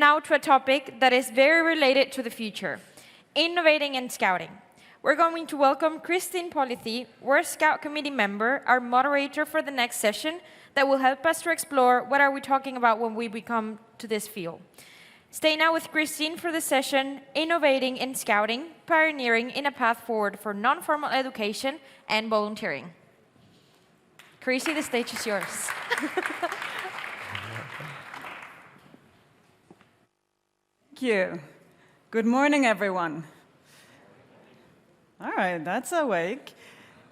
now to a topic that is very related to the future, innovating in scouting. We're going to welcome Christine Polithy, World Scout Committee member, our moderator for the next session, that will help us to explore what are we talking about when we become to this field. Stay now with Christine for the session, Innovating in Scouting, Pioneering in a Path Forward for Non-Formal Education and Volunteering. Chrissy, the stage is yours. Thank you. Good morning, everyone. All right, that's awake.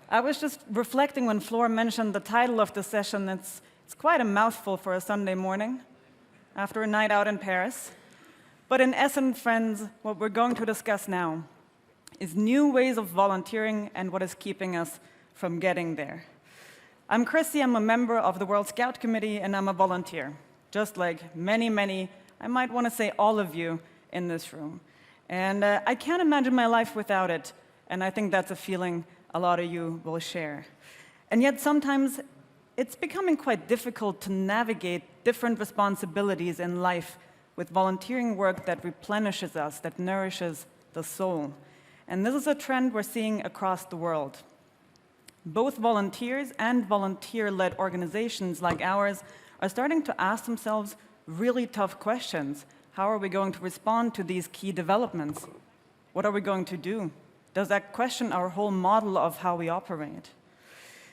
I was just reflecting when Flora mentioned the title of the session. It's quite a mouthful for a Sunday morning after a night out in Paris. But in essence, friends, what we're going to discuss now is new ways of volunteering and what is keeping us from getting there. I'm Chrissy, I'm a member of the World Scout Committee, and I'm a volunteer, just like many, I might want to say all of you in this room. And I can't imagine my life without it, and I think that's a feeling a lot of you will share. And yet sometimes it's becoming quite difficult to navigate different responsibilities in life with volunteering work that replenishes us, that nourishes the soul. And this is a trend we're seeing across the world. Both volunteers and volunteer-led organizations like ours are starting to ask themselves really tough questions. How are we going to respond to these key developments? What are we going to do? Does that question our whole model of how we operate?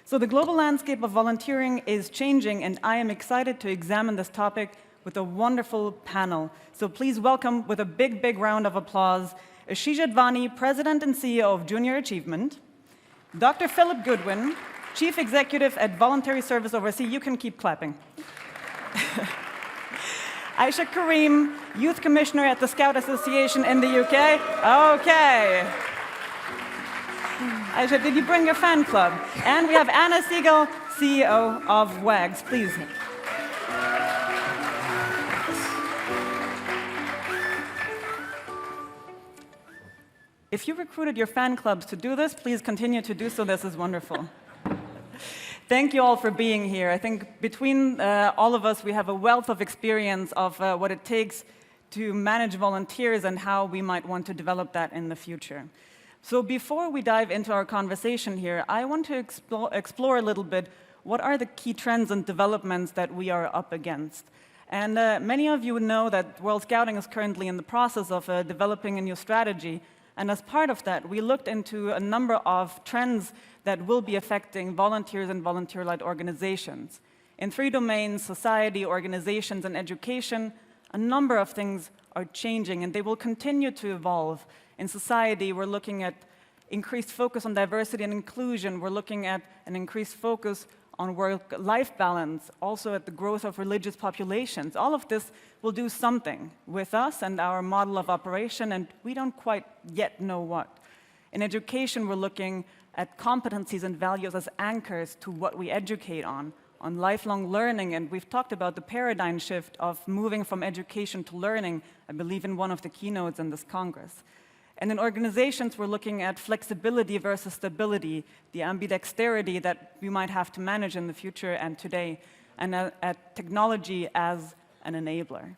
So the global landscape of volunteering is changing, and I am excited to examine this topic with a wonderful panel. So please welcome, with a big round of applause, Ashish Advani, President and CEO of Junior Achievement, Dr. Philip Goodwin, Chief Executive at Voluntary Service Overseas. You can keep clapping. Aisha Karim, Youth Commissioner at the Scout Association in the UK. Okay. Aisha, did you bring your fan club? And we have Anna Siegel, CEO of WAGS. Please. If you recruited your fan clubs to do this, please continue to do so. This is wonderful. Thank you all for being here. I think between all of us, we have a wealth of experience of what it takes to manage volunteers and how we might want to develop that in the future. So before we dive into our conversation here, I want to explore a little bit what are the key trends and developments that we are up against. And many of you know that World Scouting is currently in the process of developing a new strategy. And as part of that, we looked into a number of trends that will be affecting volunteers and volunteer-led organizations. In 3 domains, society, organizations, and education, a number of things are changing, and they will continue to evolve. In society, we're looking at increased focus on diversity and inclusion. We're looking at an increased focus on work-life balance, also at the growth of religious populations. All of this will do something with us and our model of operation, and we don't quite yet know what. In education, we're looking at competencies and values as anchors to what we educate on lifelong learning, and we've talked about the paradigm shift of moving from education to learning, I believe, in one of the keynotes in this Congress. And in organizations, we're looking at flexibility versus stability, the ambidexterity that we might have to manage in the future and today, and at technology as an enabler.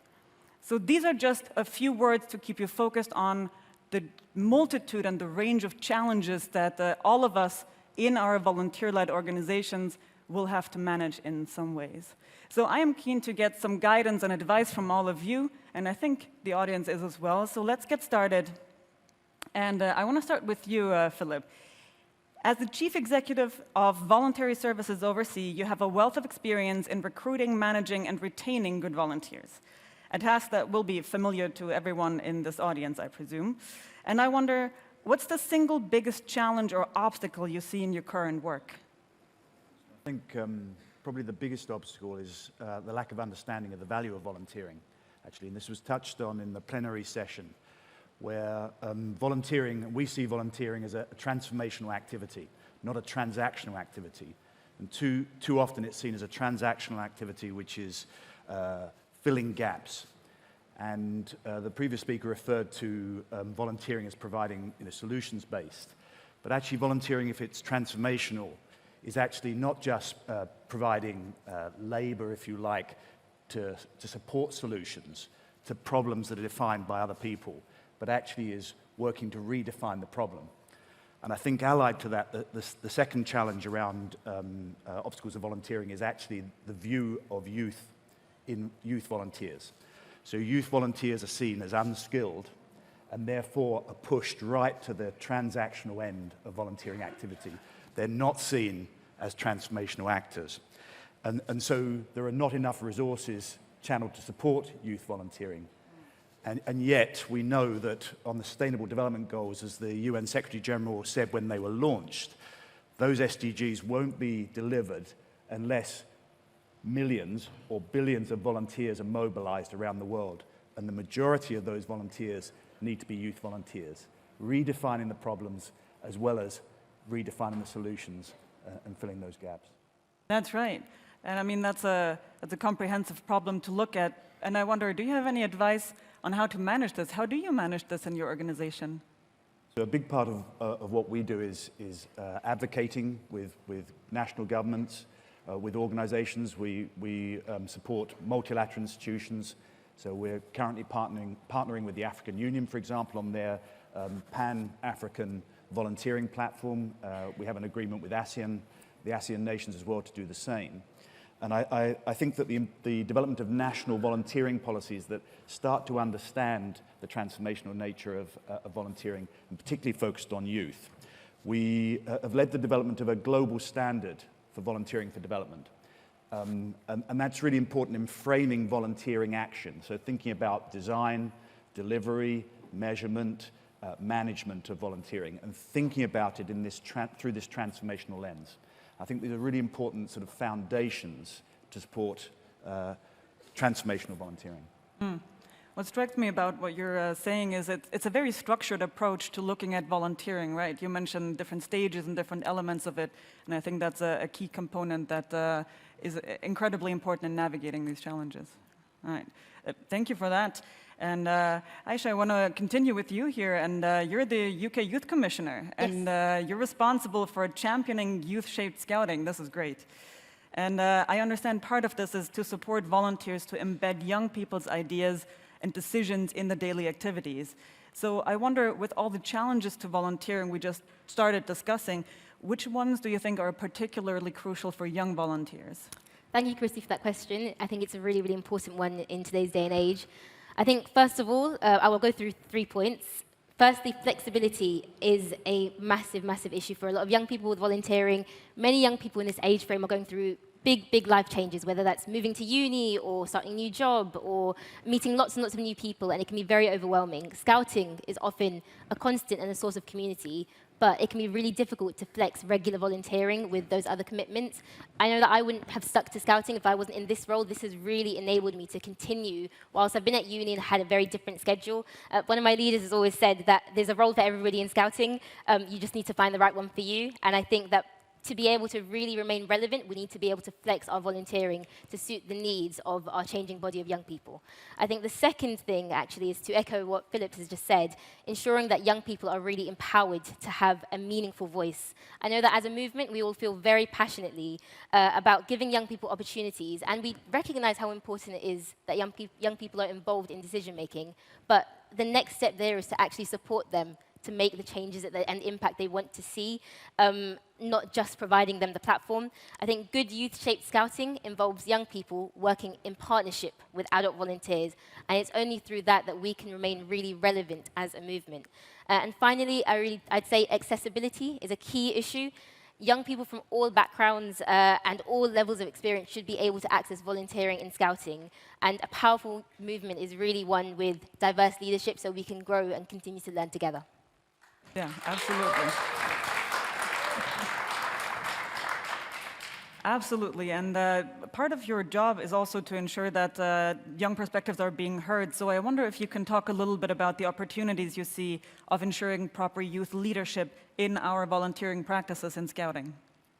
So these are just a few words to keep you focused on the multitude and the range of challenges that all of us in our volunteer-led organizations will have to manage in some ways. So I am keen to get some guidance and advice from all of you, and I think the audience is as well. So let's get started. And I want to start with you, Philip. As the Chief Executive of Voluntary Services Overseas, you have a wealth of experience in recruiting, managing, and retaining good volunteers, a task that will be familiar to everyone in this audience, I presume. And I wonder, what's the single biggest challenge or obstacle you see in your current work? I think probably the biggest obstacle is the lack of understanding of the value of volunteering, actually. And this was touched on in the plenary session, where we see volunteering as a transformational activity, not a transactional activity. And too often it's seen as a transactional activity which is filling gaps. And the previous speaker referred to volunteering as providing solutions-based. But actually volunteering, if it's transformational, is actually not just providing labor, if you like, to support solutions, to problems that are defined by other people, but actually is working to redefine the problem. And I think allied to that, the second challenge around obstacles of volunteering is actually the view of youth in youth volunteers. So youth volunteers are seen as unskilled and therefore are pushed right to the transactional end of volunteering activity. They're not seen as transformational actors. And so there are not enough resources channeled to support youth volunteering. And yet we know that on the Sustainable Development Goals, as the UN Secretary General said when they were launched, those SDGs won't be delivered unless millions or billions of volunteers are mobilized around the world. And the majority of those volunteers need to be youth volunteers, redefining the problems as well as redefining the solutions and filling those gaps. That's right. And I mean, that's a comprehensive problem to look at. And I wonder, do you have any advice on how to manage this? How do you manage this in your organization? So a big part of what we do is advocating with national governments, with organizations. We support multilateral institutions. So we're currently partnering with the African Union, for example, on their Pan-African volunteering platform. We have an agreement with the ASEAN nations as well to do the same. And I think that the development of national volunteering policies that start to understand the transformational nature of volunteering, and particularly focused on youth, we have led the development of a global standard for volunteering for development. And that's really important in framing volunteering action. So thinking about design, delivery, measurement, management of volunteering, and thinking about it in this through this transformational lens. I think these are really important sort of foundations to support transformational volunteering. What strikes me about what you're saying is it's a very structured approach to looking at volunteering, right? You mentioned different stages and different elements of it, and I think that's a key component that is incredibly important in navigating these challenges. All right, thank you for that. And Aisha, I want to continue with you here, and you're the UK Youth Commissioner, Yes. and you're responsible for championing youth-shaped scouting. This is great. And I understand part of this is to support volunteers to embed young people's ideas and decisions in the daily activities. So I wonder, with all the challenges to volunteering we just started discussing, which ones do you think are particularly crucial for young volunteers? Thank you, Christy, for that question. I think it's a really, really important one in today's day and age. I think, first of all, I will go through 3 points. Firstly, flexibility is a massive, massive issue for a lot of young people with volunteering. Many young people in this age frame are going through big, big life changes, whether that's moving to uni or starting a new job or meeting lots and lots of new people, and it can be very overwhelming. Scouting is often a constant and a source of community, but it can be really difficult to flex regular volunteering with those other commitments. I know that I wouldn't have stuck to scouting if I wasn't in this role. This has really enabled me to continue whilst I've been at uni and had a very different schedule. One of my leaders has always said that there's a role for everybody in scouting. You just need to find the right one for you. And I think that to be able to really remain relevant, we need to be able to flex our volunteering to suit the needs of our changing body of young people. I think the second thing, actually, is to echo what Philip has just said, ensuring that young people are really empowered to have a meaningful voice. I know that as a movement, we all feel very passionately about giving young people opportunities, and we recognize how important it is that young people are involved in decision-making, but the next step there is to actually support them to make the changes and impact they want to see, not just providing them the platform. I think good youth-shaped scouting involves young people working in partnership with adult volunteers, and it's only through that that we can remain really relevant as a movement. And finally, I'd say accessibility is a key issue. Young people from all backgrounds and all levels of experience should be able to access volunteering and scouting. And a powerful movement is really one with diverse leadership so we can grow and continue to learn together. Yeah, absolutely. Absolutely, and part of your job is also to ensure that young perspectives are being heard. So I wonder if you can talk a little bit about the opportunities you see of ensuring proper youth leadership in our volunteering practices in scouting.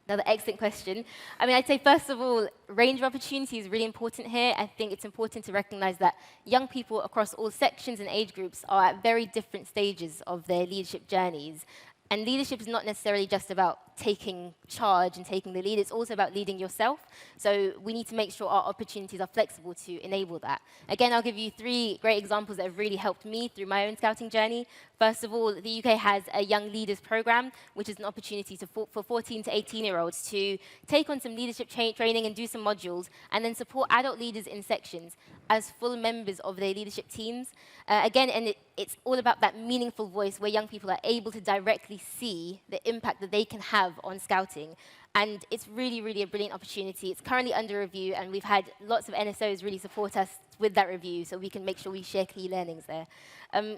Another excellent question. I mean, I'd say, first of all, range of opportunity is really important here. I think it's important to recognize that young people across all sections and age groups are at very different stages of their leadership journeys. And leadership is not necessarily just about taking charge and taking the lead. It's also about leading yourself. So we need to make sure our opportunities are flexible to enable that. Again, I'll give you 3 great examples that have really helped me through my own scouting journey. First of all, the UK has a Young Leaders Program, which is an opportunity for 14 to 18-year-olds to take on some leadership training and do some modules, and then support adult leaders in sections as full members of their leadership teams. Again, and it's all about that meaningful voice where young people are able to directly see the impact that they can have on scouting. And it's really, really a brilliant opportunity. It's currently under review, and we've had lots of NSOs really support us with that review, so we can make sure we share key learnings there.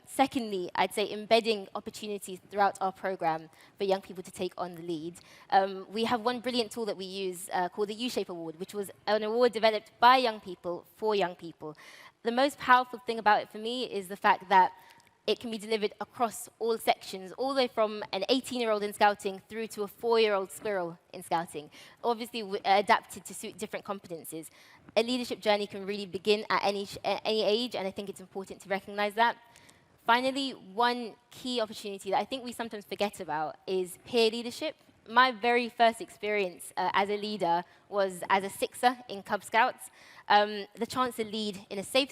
Secondly, I'd say embedding opportunities throughout our program for young people to take on the lead. We have one brilliant tool that we use called the U-Shape Award, which was an award developed by young people for young people. The most powerful thing about it for me is the fact that it can be delivered across all sections, all the way from an 18-year-old in scouting through to a 4-year-old squirrel in scouting, obviously adapted to suit different competencies. A leadership journey can really begin at any age, and I think it's important to recognize that. Finally, one key opportunity that I think we sometimes forget about is peer leadership. My very first experience as a leader was as a sixer in Cub Scouts. The chance to lead in a safe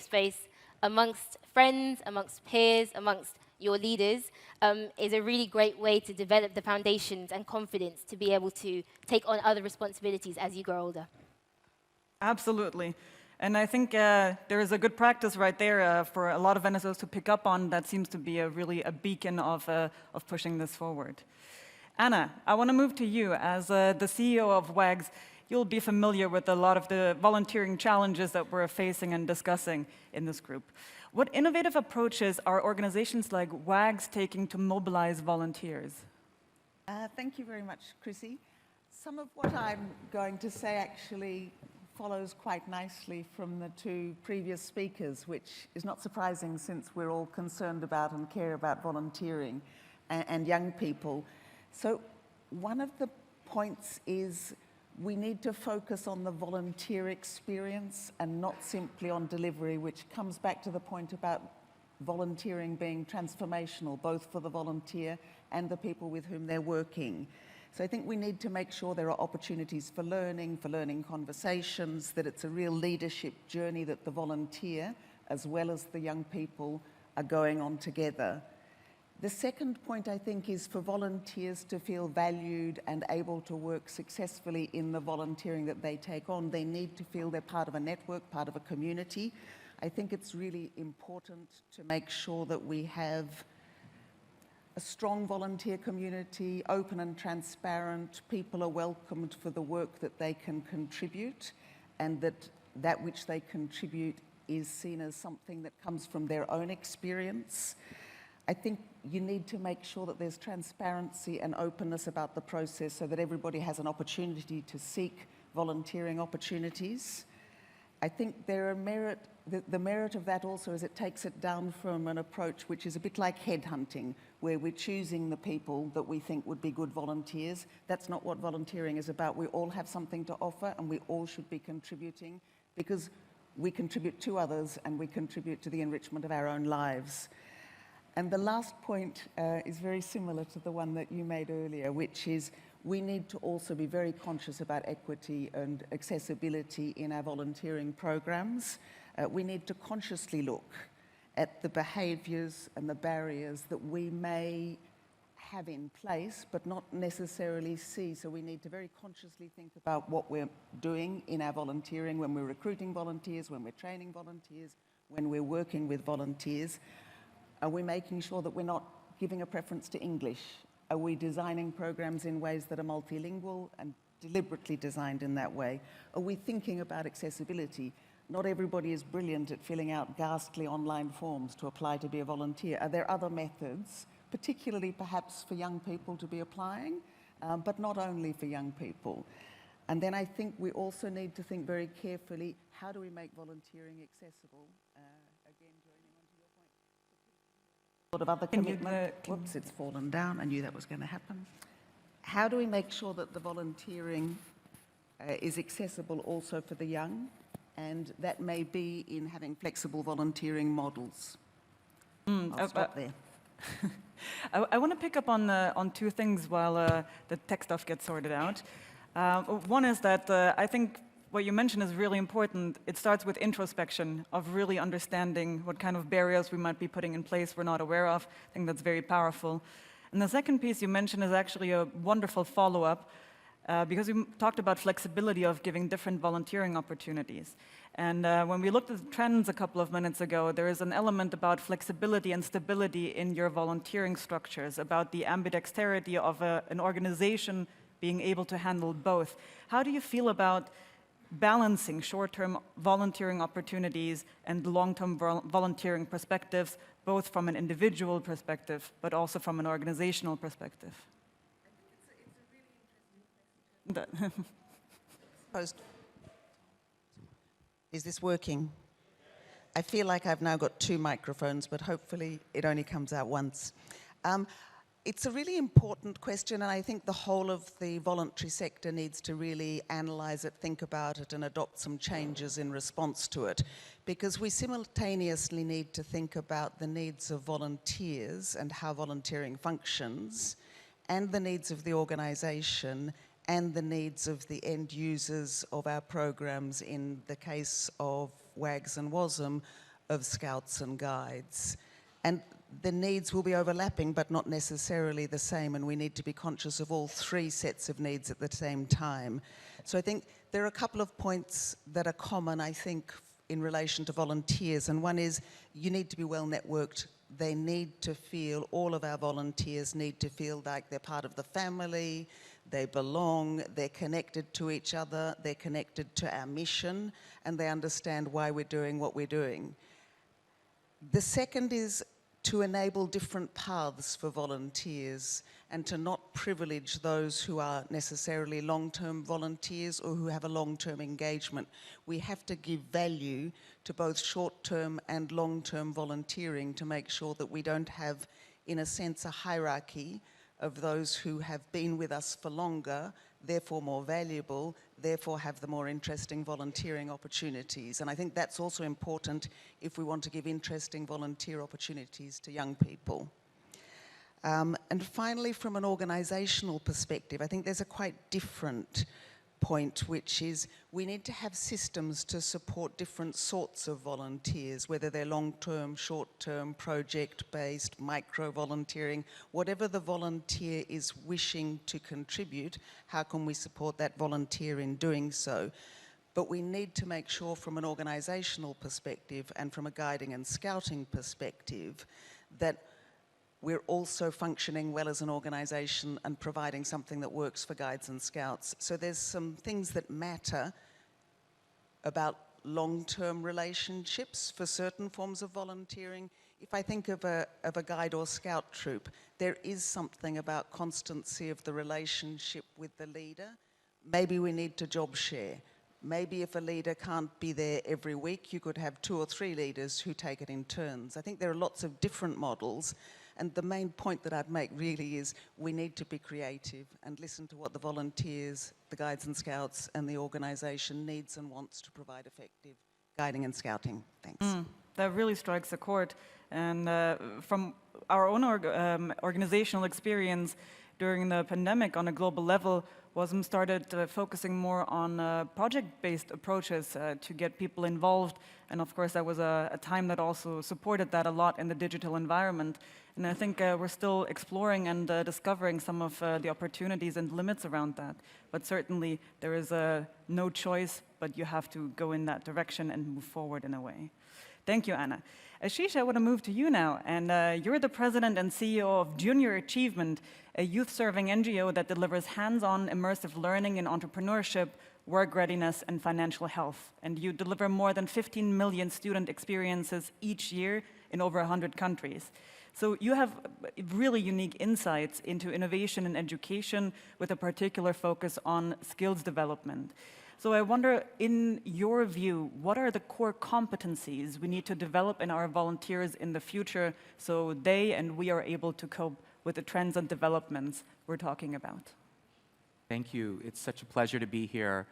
space, amongst friends, amongst peers, amongst your leaders, is a really great way to develop the foundations and confidence to be able to take on other responsibilities as you grow older. Absolutely. And I think there is a good practice right there for a lot of NSOs to pick up on that seems to be really a beacon of pushing this forward. Anna, I want to move to you. As the CEO of WAGS, you'll be familiar with a lot of the volunteering challenges that we're facing and discussing in this group. What innovative approaches are organizations like WAGS taking to mobilize volunteers? Thank you very much, Chrissy. Some of what I'm going to say actually follows quite nicely from the 2 previous speakers, which is not surprising since we're all concerned about and care about volunteering and young people. So one of the points is we need to focus on the volunteer experience and not simply on delivery, which comes back to the point about volunteering being transformational, both for the volunteer and the people with whom they're working. So I think we need to make sure there are opportunities for learning conversations, that it's a real leadership journey that the volunteer, as well as the young people, are going on together. The second point, I think, is for volunteers to feel valued and able to work successfully in the volunteering that they take on. They need to feel they're part of a network, part of a community. I think it's really important to make sure that we have a strong volunteer community, open and transparent. People are welcomed for the work that they can contribute, and that which they contribute is seen as something that comes from their own experience. I think you need to make sure that there's transparency and openness about the process so that everybody has an opportunity to seek volunteering opportunities. I think the merit of that also is it takes it down from an approach which is a bit like headhunting, where we're choosing the people that we think would be good volunteers. That's not what volunteering is about. We all have something to offer, and we all should be contributing because we contribute to others and we contribute to the enrichment of our own lives. And the last point is very similar to the one that you made earlier, which is we need to also be very conscious about equity and accessibility in our volunteering programs. We need to consciously look at the behaviours and the barriers that we may have in place, but not necessarily see. So we need to very consciously think about what we're doing in our volunteering, when we're recruiting volunteers, when we're training volunteers, when we're working with volunteers. Are we making sure that we're not giving a preference to English? Are we designing programs in ways that are multilingual and deliberately designed in that way? Are we thinking about accessibility? Not everybody is brilliant at filling out ghastly online forms to apply to be a volunteer. Are there other methods, particularly perhaps for young people to be applying, but not only for young people? And then I think we also need to think very carefully, how do we make volunteering accessible? Again, joining onto your point. A lot of other commitment. Whoops, it's fallen down. I knew that was going to happen. How do we make sure that the volunteering is accessible also for the young? And that may be in having flexible volunteering models. I'll stop there. I want to pick up on two things while the tech stuff gets sorted out. One is that I think what you mentioned is really important. It starts with introspection, of really understanding what kind of barriers we might be putting in place we're not aware of. I think that's very powerful. And the second piece you mentioned is actually a wonderful follow-up, because we talked about flexibility of giving different volunteering opportunities. And when we looked at the trends a couple of minutes ago, there is an element about flexibility and stability in your volunteering structures, about the ambidexterity of an organization being able to handle both. How do you feel about balancing short-term volunteering opportunities and long-term volunteering perspectives, both from an individual perspective, but also from an organizational perspective? Is this working? I feel like I've now got two microphones, but hopefully it only comes out once. It's a really important question, and I think the whole of the voluntary sector needs to really analyse it, think about it, and adopt some changes in response to it. Because we simultaneously need to think about the needs of volunteers and how volunteering functions, and the needs of the organisation, and the needs of the end users of our programs, in the case of WAGs and WASM, of Scouts and Guides. And the needs will be overlapping, but not necessarily the same, and we need to be conscious of all three sets of needs at the same time. So I think there are a couple of points that are common, I think, in relation to volunteers, and one is you need to be well networked. They need to feel, all of our volunteers need to feel like they're part of the family, they belong, they're connected to each other, they're connected to our mission, and they understand why we're doing what we're doing. The second is to enable different paths for volunteers and to not privilege those who are necessarily long-term volunteers or who have a long-term engagement. We have to give value to both short-term and long-term volunteering to make sure that we don't have, in a sense, a hierarchy of those who have been with us for longer, therefore more valuable, therefore have the more interesting volunteering opportunities. And I think that's also important if we want to give interesting volunteer opportunities to young people. And finally, from an organisational perspective, I think there's a quite different point, which is we need to have systems to support different sorts of volunteers, whether they're long-term, short-term, project-based, micro-volunteering, whatever the volunteer is wishing to contribute, how can we support that volunteer in doing so? But we need to make sure from an organisational perspective and from a guiding and scouting perspective that we're also functioning well as an organisation and providing something that works for guides and scouts. So there's some things that matter about long-term relationships for certain forms of volunteering. If I think of a guide or scout troop, there is something about constancy of the relationship with the leader. Maybe we need to job share. Maybe if a leader can't be there every week, you could have 2 or 3 leaders who take it in turns. I think there are lots of different models. And the main point that I'd make really is we need to be creative and listen to what the volunteers, the guides and scouts, and the organisation needs and wants to provide effective guiding and scouting. Thanks. That really strikes a chord. And from our own organizational experience during the pandemic on a global level, WASM started focusing more on project-based approaches to get people involved. And of course, that was a time that also supported that a lot in the digital environment. And I think we're still exploring and discovering some of the opportunities and limits around that. But certainly, there is no choice, but you have to go in that direction and move forward in a way. Thank you, Anna. Ashish, I want to move to you now. And you're the president and CEO of Junior Achievement, a youth-serving NGO that delivers hands-on immersive learning in entrepreneurship, work readiness, and financial health. And you deliver more than 15 million student experiences each year in over 100 countries. So you have really unique insights into innovation and education with a particular focus on skills development. So I wonder, in your view, what are the core competencies we need to develop in our volunteers in the future so they and we are able to cope with the trends and developments we're talking about? Thank you. It's such a pleasure to be here.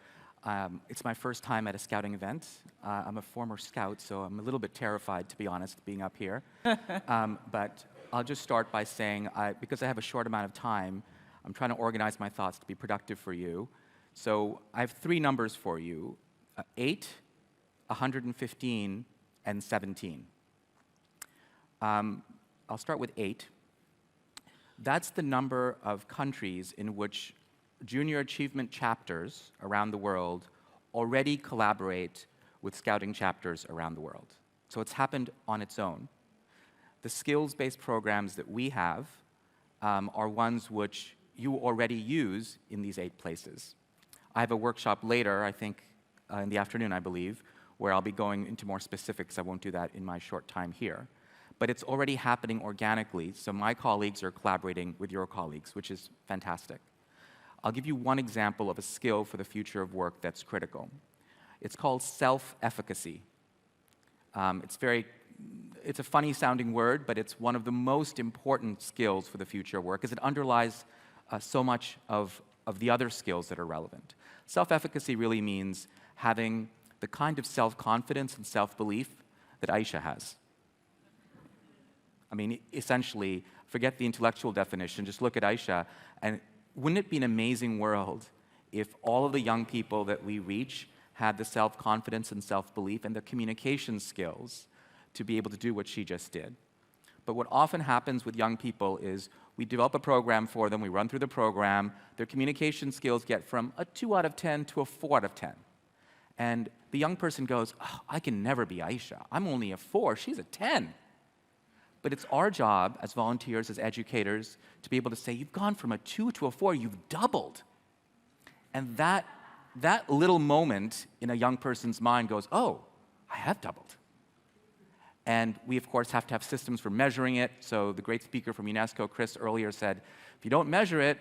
It's my first time at a scouting event. I'm a former scout, so I'm a little bit terrified, to be honest, being up here. But I'll just start by saying, because I have a short amount of time, I'm trying to organize my thoughts to be productive for you. So I have 3 numbers for you, 8, 115, and 17. I'll start with 8. That's the number of countries in which junior achievement chapters around the world already collaborate with scouting chapters around the world. So it's happened on its own. The skills-based programs that we have are ones which you already use in these 8 places. I have a workshop later, I think in the afternoon, I believe, where I'll be going into more specifics. I won't do that in my short time here. But it's already happening organically, so my colleagues are collaborating with your colleagues, which is fantastic. I'll give you one example of a skill for the future of work that's critical. It's called self-efficacy. It's a funny-sounding word, but it's one of the most important skills for the future of work, because it underlies so much of the other skills that are relevant. Self-efficacy really means having the kind of self-confidence and self-belief that Aisha has. I mean, essentially, forget the intellectual definition, just look at Aisha, and wouldn't it be an amazing world if all of the young people that we reach had the self-confidence and self-belief and the communication skills to be able to do what she just did? But what often happens with young people is we develop a program for them, we run through the program, their communication skills get from a 2 out of 10 to a 4 out of 10. And the young person goes, oh, I can never be Aisha. I'm only a 4, she's a 10. But it's our job as volunteers, as educators, to be able to say, you've gone from a 2 to a 4, you've doubled. And that little moment in a young person's mind goes, oh, I have doubled. And we, of course, have to have systems for measuring it. So the great speaker from UNESCO, Chris, earlier said, if you don't measure it,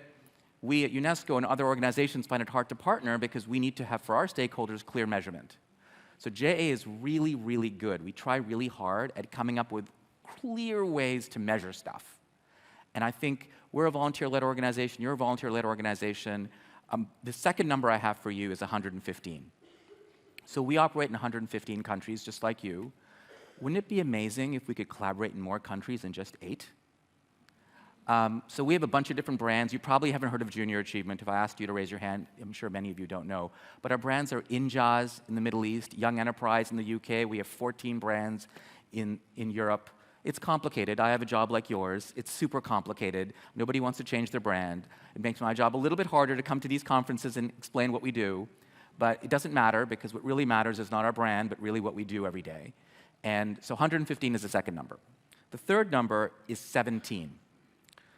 we at UNESCO and other organizations find it hard to partner because we need to have, for our stakeholders, clear measurement. So JA is really, really good. We try really hard at coming up with clear ways to measure stuff. And I think we're a volunteer-led organization, you're a volunteer-led organization. The second number I have for you is 115. So we operate in 115 countries, just like you. Wouldn't it be amazing if we could collaborate in more countries than just 8? So we have a bunch of different brands. You probably haven't heard of Junior Achievement. If I asked you to raise your hand, I'm sure many of you don't know. But our brands are Injaz in the Middle East, Young Enterprise in the UK. We have 14 brands in Europe. It's complicated. I have a job like yours. It's super complicated. Nobody wants to change their brand. It makes my job a little bit harder to come to these conferences and explain what we do. But it doesn't matter, because what really matters is not our brand, but really what we do every day. And so 115 is the second number. The third number is 17.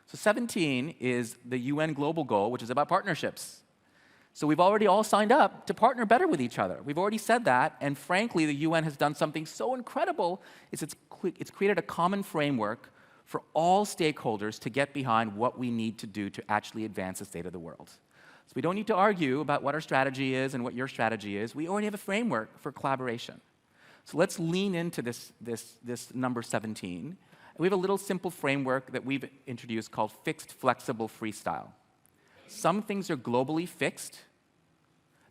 So 17 is the UN Global Goal, which is about partnerships. So we've already all signed up to partner better with each other. We've already said that, and frankly, the UN has done something so incredible, it's created a common framework for all stakeholders to get behind what we need to do to actually advance the state of the world. So we don't need to argue about what our strategy is and what your strategy is. We already have a framework for collaboration. So let's lean into this number 17. We have a little simple framework that we've introduced called fixed, flexible, freestyle. Some things are globally fixed.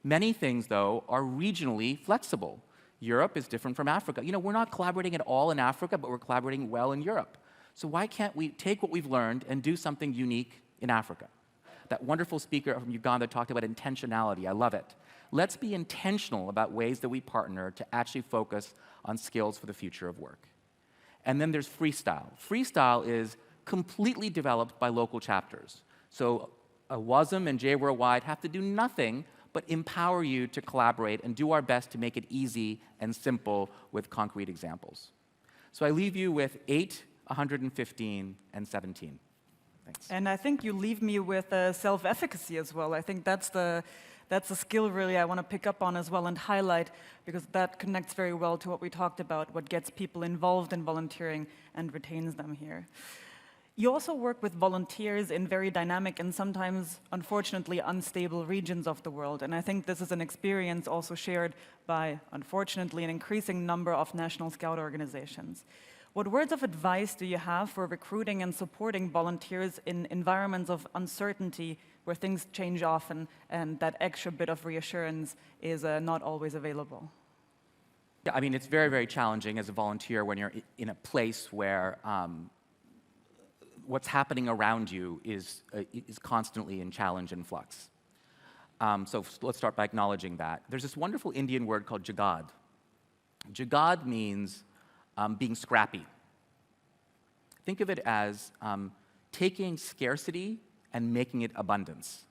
Many things, though, are regionally flexible. Europe is different from Africa. You know, we're not collaborating at all in Africa, but we're collaborating well in Europe. So why can't we take what we've learned and do something unique in Africa? That wonderful speaker from Uganda talked about intentionality. I love it. Let's be intentional about ways that we partner to actually focus on skills for the future of work. And then there's freestyle. Freestyle is completely developed by local chapters. So WASM and J Worldwide have to do nothing but empower you to collaborate and do our best to make it easy and simple with concrete examples. So I leave you with 8, 115, and 17. Thanks. And I think you leave me with self-efficacy as well. I think that's a skill really I want to pick up on as well and highlight, because that connects very well to what we talked about, what gets people involved in volunteering and retains them here. You also work with volunteers in very dynamic and sometimes, unfortunately, unstable regions of the world. And I think this is an experience also shared by, unfortunately, an increasing number of national scout organizations. What words of advice do you have for recruiting and supporting volunteers in environments of uncertainty where things change often and that extra bit of reassurance is not always available? Yeah, I mean, it's very, very challenging as a volunteer when you're in a place where what's happening around you is constantly in challenge and flux. So let's start by acknowledging that. There's this wonderful Indian word called jagad. Jagad means being scrappy. Think of it as taking scarcity and making it abundance.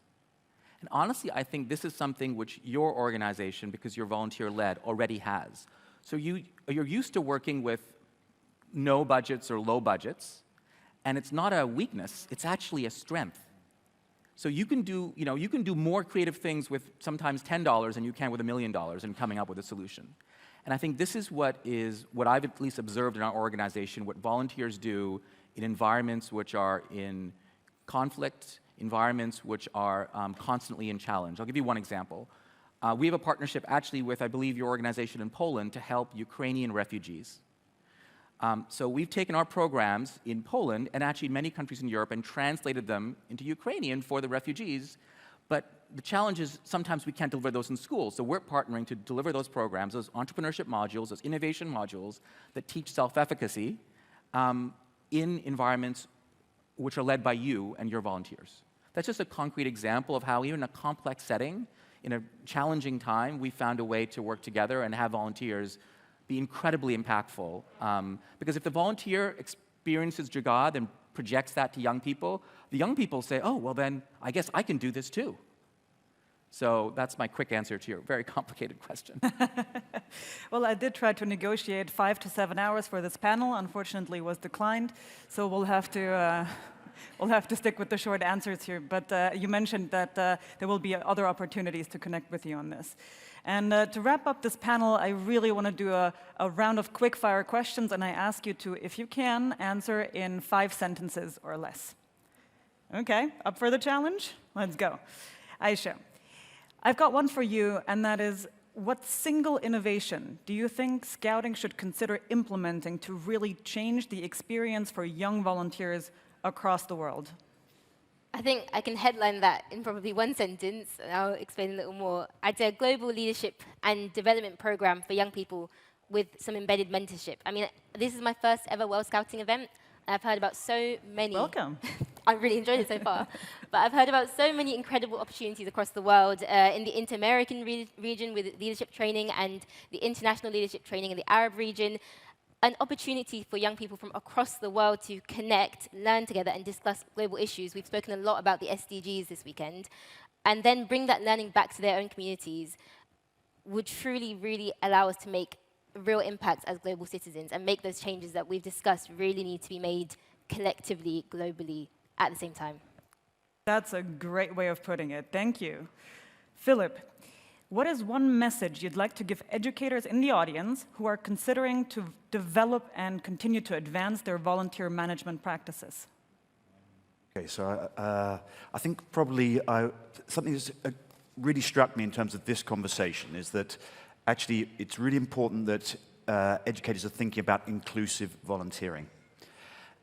And honestly, I think this is something which your organization, because you're volunteer-led, already has. So you're used to working with no budgets or low budgets, and it's not a weakness, it's actually a strength. So you can do more creative things with sometimes $10 than you can with $1 million in coming up with a solution. And I think this is what I've at least observed in our organization, what volunteers do in environments which are in conflict, environments which are constantly in challenge. I'll give you one example. We have a partnership actually with, I believe, your organization in Poland to help Ukrainian refugees. So we've taken our programs in Poland and actually in many countries in Europe and translated them into Ukrainian for the refugees. But the challenge is sometimes we can't deliver those in schools. So we're partnering to deliver those programs, those entrepreneurship modules, those innovation modules that teach self-efficacy in environments which are led by you and your volunteers. That's just a concrete example of how even in a complex setting, in a challenging time, we found a way to work together and have volunteers be incredibly impactful. Because if the volunteer experiences jagad and projects that to young people, the young people say, oh, well then, I guess I can do this too. So that's my quick answer to your very complicated question. Well, I did try to negotiate 5 to 7 hours for this panel. Unfortunately, was declined. So we'll have to stick with the short answers here. But you mentioned that there will be other opportunities to connect with you on this. And to wrap up this panel, I really want to do a round of quick-fire questions, and I ask you to, if you can, answer in 5 sentences or less. Okay, up for the challenge? Let's go. Aisha, I've got one for you, and that is, what single innovation do you think Scouting should consider implementing to really change the experience for young volunteers across the world? I think I can headline that in probably one sentence, and I'll explain a little more. I'd say a global leadership and development program for young people with some embedded mentorship. I mean, this is my first ever World Scouting event, and I've heard about so many. Welcome. I've really enjoyed it so far. But I've heard about so many incredible opportunities across the world, in the Inter-American region with leadership training and the international leadership training in the Arab region. An opportunity for young people from across the world to connect, learn together, and discuss global issues. We've spoken a lot about the SDGs this weekend. And then bring that learning back to their own communities would truly, really allow us to make a real impact as global citizens and make those changes that we've discussed really need to be made collectively, globally, at the same time. That's a great way of putting it. Thank you. Philip, what is one message you'd like to give educators in the audience who are considering to develop and continue to advance their volunteer management practices? Okay, so I think probably something that's really struck me in terms of this conversation is that actually it's really important that educators are thinking about inclusive volunteering.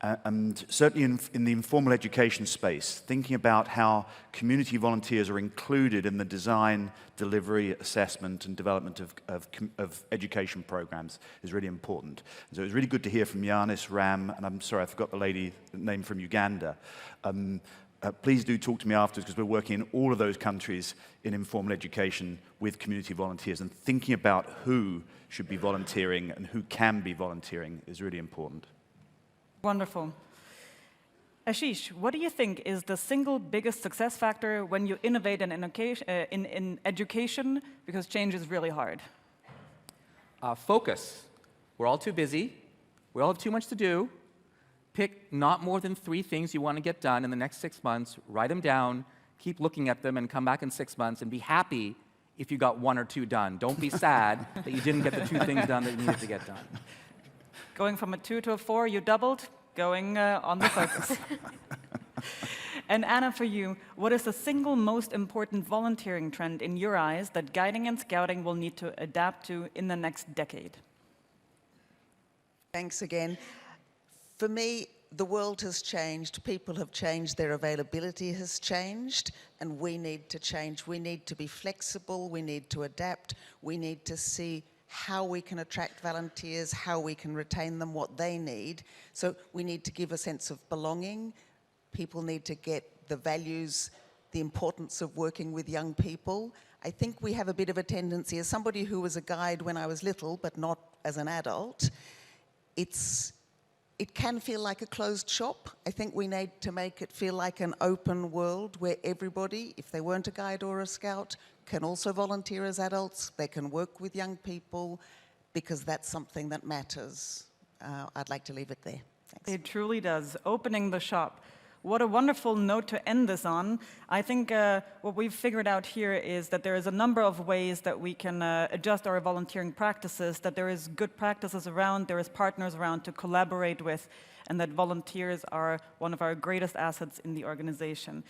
And certainly in the informal education space, thinking about how community volunteers are included in the design, delivery, assessment, and development of education programs is really important. So it was really good to hear from Yanis, Ram, and I'm sorry, I forgot the lady name from Uganda. Please do talk to me afterwards, because we're working in all of those countries in informal education with community volunteers, and thinking about who should be volunteering and who can be volunteering is really important. Wonderful. Ashish, what do you think is the single biggest success factor when you innovate in education, because change is really hard? Focus. We're all too busy. We all have too much to do. Pick not more than 3 things you want to get done in the next 6 months, write them down, keep looking at them, and come back in 6 months, and be happy if you got 1 or 2 done. Don't be sad that you didn't get the 2 things done that you needed to get done. Going from a 2 to a 4, you doubled, going on the focus. And Anna, for you, what is the single most important volunteering trend in your eyes that Guiding and Scouting will need to adapt to in the next decade? Thanks again. For me, the world has changed, people have changed, their availability has changed, and we need to change. We need to be flexible, we need to adapt, we need to see how we can attract volunteers, how we can retain them, what they need. So we need to give a sense of belonging. People need to get the values, the importance of working with young people. I think we have a bit of a tendency, as somebody who was a guide when I was little, but not as an adult, it can feel like a closed shop. I think we need to make it feel like an open world where everybody, if they weren't a guide or a scout, can also volunteer as adults. They can work with young people because that's something that matters. I'd like to leave it there. Thanks. It truly does. Opening the shop. What a wonderful note to end this on. I think what we've figured out here is that there is a number of ways that we can adjust our volunteering practices, that there is good practices around, there is partners around to collaborate with, and that volunteers are one of our greatest assets in the organization.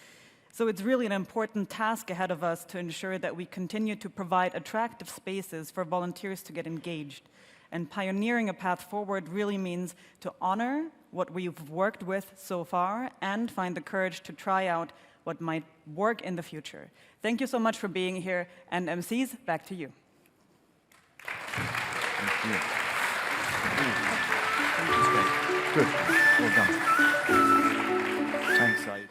So it's really an important task ahead of us to ensure that we continue to provide attractive spaces for volunteers to get engaged. And pioneering a path forward really means to honor what we've worked with so far and find the courage to try out what might work in the future. Thank you so much for being here, and MCs, back to you. Thank you. Good. Well done. Thanks, Saeed.